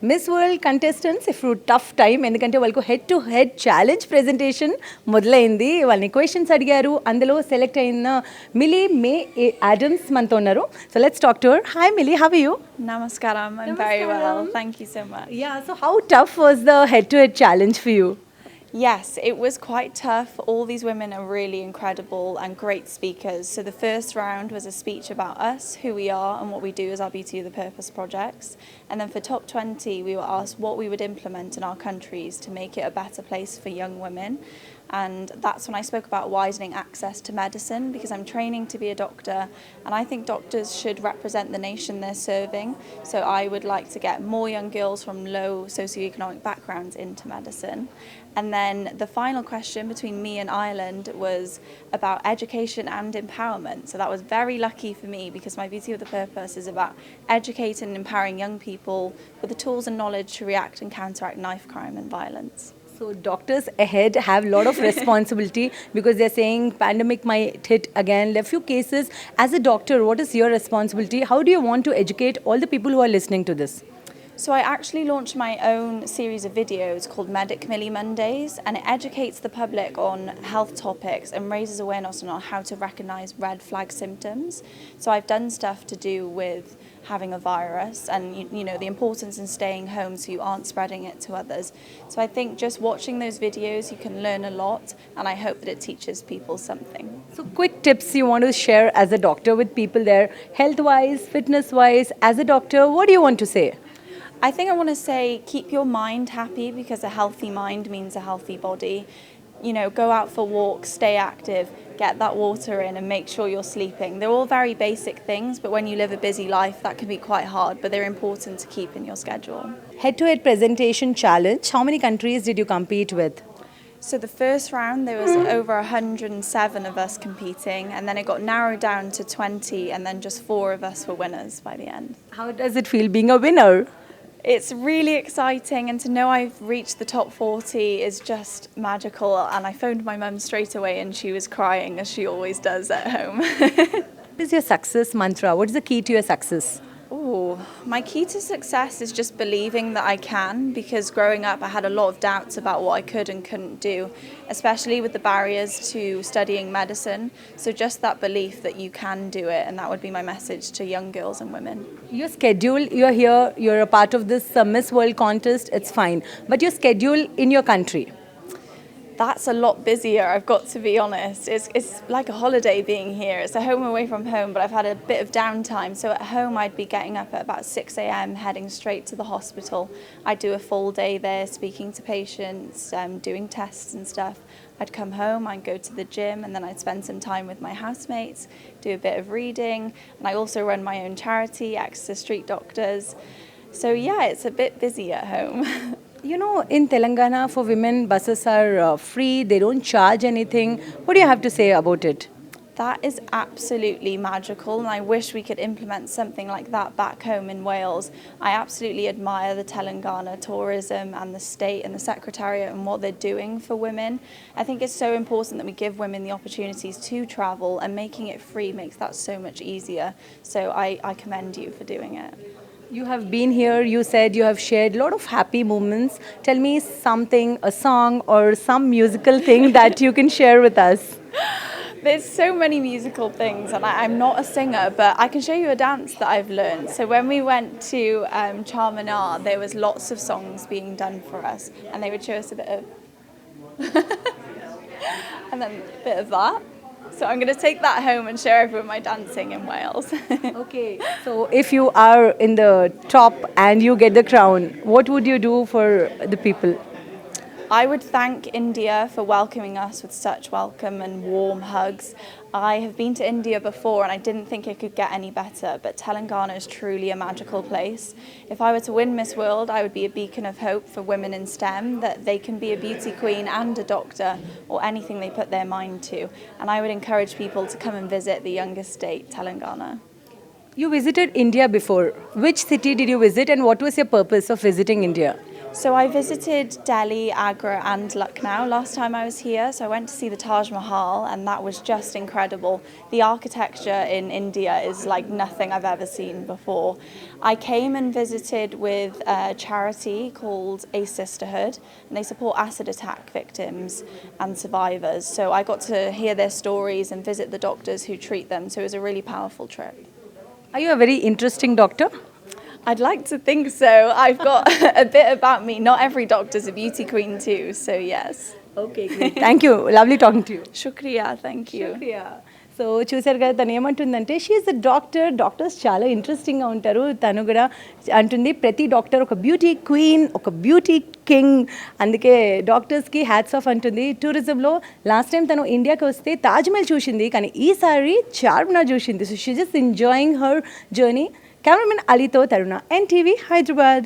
Miss World contestants ఇప్పుడు tough time ఎందుకంటే వాళ్ళకు head to head challenge presentation మొదలైంది. వాళ్ళని క్వశ్చన్స్ అడిగారు, అందులో సెలెక్ట్ అయిన మిలీ-మే ఆడమ్స్ మనతో ఉన్నారు. So let's talk to her. Hi Millie, how are you? Namaskaram, I'm very well. Thank you so much. Yeah, so how tough was the head to head challenge for you? Yes, it was quite tough. All these women are really incredible and great speakers. So the first round was a speech about us, who we are and what we do as our Beauty of the Purpose projects. And then for top 20, we were asked what we would implement in our countries to make it a better place for young women. And that's when I spoke about widening access to medicine, because I'm training to be a doctor and I think doctors should represent the nation they're serving. So I would like to get more young girls from low socioeconomic backgrounds into medicine. And then the final question between me and Ireland was about education and empowerment. So that was very lucky for me, because my Beauty of the Purpose is about educating and empowering young people with the tools and knowledge to react and counteract knife crime and violence. So doctors ahead have a lot of responsibility because they're saying pandemic might hit again. There are few cases. As a doctor, what is your responsibility? How do you want to educate all the people who are listening to this? So I actually launched my own series of videos called Medic Millie Mondays, and it educates the public on health topics and raises awareness on how to recognise red flag symptoms. So I've done stuff to do with having a virus and you know the importance in staying home so you aren't spreading it to others. So I think just watching those videos you can learn a lot, and I hope that it teaches people something. So quick tips you want to share as a doctor with people there, health wise, fitness wise. As a doctor, what do you want to say? I think I want to say keep your mind happy, because a healthy mind means a healthy body. You know, go out for walks, stay active, get that water in and make sure you're sleeping. They're all very basic things, but when you live a busy life that can be quite hard, but they're important to keep in your schedule. Head to head presentation challenge. How many countries did you compete with? So the first round there was over 107 of us competing, and then it got narrowed down to 20, and then just 4 of us were winners by the end. How does it feel being a winner? It's really exciting, and to know I've reached the top 40 is just magical. And I phoned my mum straight away and she was crying, as she always does at home. What is your success mantra? What is the key to your success? Oh, my key to success is just believing that I can, because growing up I had a lot of doubts about what I could and couldn't do, especially with the barriers to studying medicine. So just that belief that you can do it, and that would be my message to young girls and women. Your schedule, you're here, you're a part of this Miss World contest, it's fine. But your schedule in your country? That's a lot busier, I've got to be honest. It's like a holiday being here. It's a home away from home, but I've had a bit of downtime. So at home I'd be getting up at about 6 a.m, heading straight to the hospital. I'd do a full day there, speaking to patients, doing tests and stuff. I'd come home, I'd go to the gym, and then I'd spend some time with my housemates, do a bit of reading, and I also run my own charity, Access Street Doctors. So yeah, it's a bit busy at home. You know, in Telangana, for women, buses are free, they don't charge anything. What do you have to say about it? That is absolutely magical, and I wish we could implement something like that back home in Wales. I absolutely admire the Telangana tourism and the state and the secretariat and what they're doing for women. I think it's so important that we give women the opportunities to travel, and making it free makes that so much easier. So I commend you for doing it. You have been here, you said you have shared a lot of happy moments. Tell me something, a song or some musical thing that you can share with us. There's so many musical things, and I'm not a singer, but I can show you a dance that I've learned. So when we went to Charminar, there was lots of songs being done for us, and they would show us a bit of and then a bit of that. So I'm going to take that home and share everyone my dancing in Wales. Okay, so if you are in the top and you get the crown, what would you do for the people? I would thank India for welcoming us with such welcome and warm hugs. I have been to India before and I didn't think it could get any better, but Telangana is truly a magical place. If I were to win Miss World, I would be a beacon of hope for women in STEM, that they can be a beauty queen and a doctor, or anything they put their mind to. And I would encourage people to come and visit the youngest state, Telangana. You visited India before. Which city did you visit and what was your purpose of visiting India? So I visited Delhi, Agra and Lucknow last time I was here. So I went to see the Taj Mahal and that was just incredible. The architecture in India is like nothing I've ever seen before. I came and visited with a charity called A Sisterhood and they support acid attack victims and survivors. So I got to hear their stories and visit the doctors who treat them. So it was a really powerful trip. Are you a very interesting doctor? I'd like to think so. I've got a bit about me. Not every doctor's a beauty queen too, so yes. Okay thank you lovely talking to you Shukriya, thank you. So చూసారు కదా తను ఏమంటుందంటే she is a doctor. Doctors చాలా ఇంట్రెస్టింగ్గా ఉంటారు. తను కూడా అంటుంది ప్రతి డాక్టర్ ఒక బ్యూటీ క్వీన్, ఒక బ్యూటీ కింగ్. అందుకే డాక్టర్స్కి హ్యాట్స్ ఆఫ్ అంటుంది. టూరిజంలో లాస్ట్ టైం తను ఇండియాకి వస్తే తాజ్మహల్ చూసింది, కానీ ఈసారి చార్మినార్ చూసింది. So she just enjoying her journey. Cameraman అలీతో తరుణ, NTV హైదరాబాద్.